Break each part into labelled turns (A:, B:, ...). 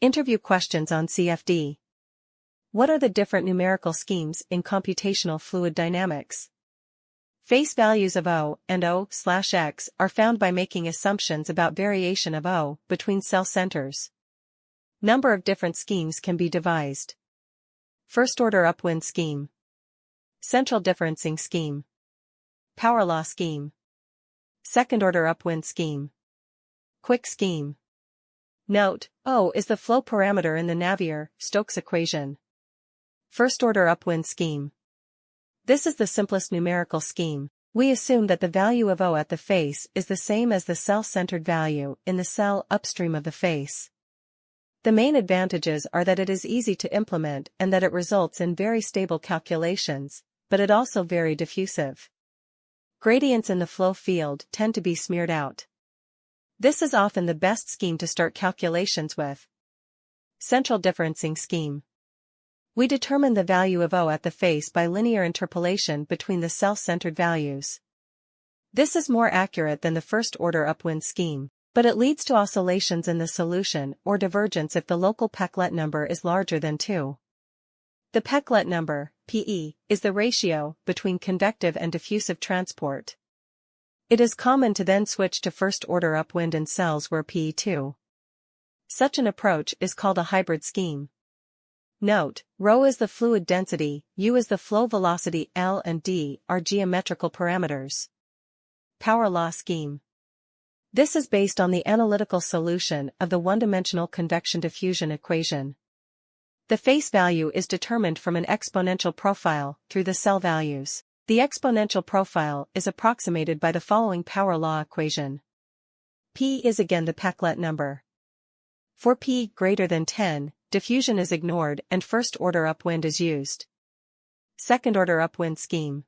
A: Interview questions on CFD. What are the different numerical schemes in computational fluid dynamics? Phase values of O and O/X are found by making assumptions about variation of O between cell centers. Number of different schemes can be devised. First-order upwind scheme. Central differencing scheme. Power law scheme. Second-order upwind scheme. Quick scheme. Note, O is the flow parameter in the Navier-Stokes equation. First-order upwind scheme. This is the simplest numerical scheme. We assume that the value of O at the face is the same as the cell-centered value in the cell upstream of the face. The main advantages are that it is easy to implement and that it results in very stable calculations, but it also very diffusive. Gradients in the flow field tend to be smeared out. This is often the best scheme to start calculations with. Central differencing scheme. We determine the value of O at the face by linear interpolation between the cell-centered values. This is more accurate than the first-order upwind scheme, but it leads to oscillations in the solution or divergence if the local Peclet number is larger than 2. The Peclet number, Pe, is the ratio between convective and diffusive transport. It is common to then switch to first-order upwind in cells where Pe2. Such an approach is called a hybrid scheme. Note, ρ is the fluid density, U is the flow velocity, L and D are geometrical parameters. Power law scheme. This is based on the analytical solution of the one-dimensional convection diffusion equation. The face value is determined from an exponential profile through the cell values. The exponential profile is approximated by the following power law equation. P is again the Peclet number. For P greater than 10, diffusion is ignored and first-order upwind is used. Second-order upwind scheme.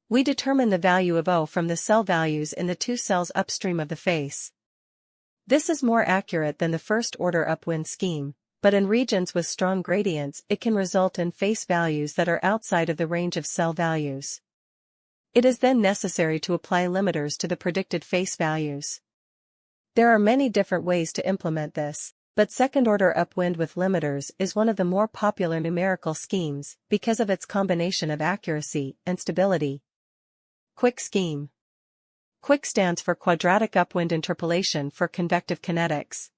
A: We determine the value of O from the cell values in the two cells upstream of the face. This is more accurate than the first-order upwind scheme, but in regions with strong gradients it can result in face values that are outside of the range of cell values. It is then necessary to apply limiters to the predicted face values. There are many different ways to implement this, but second-order upwind with limiters is one of the more popular numerical schemes because of its combination of accuracy and stability. Quick scheme. Quick stands for quadratic upwind interpolation for convective kinetics.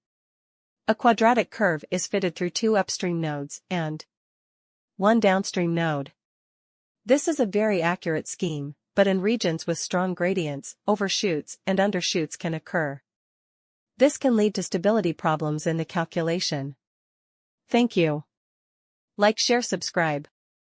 A: A quadratic curve is fitted through two upstream nodes and one downstream node. This is a very accurate scheme, but in regions with strong gradients, overshoots and undershoots can occur. This can lead to stability problems in the calculation. Thank you. Like, share, subscribe.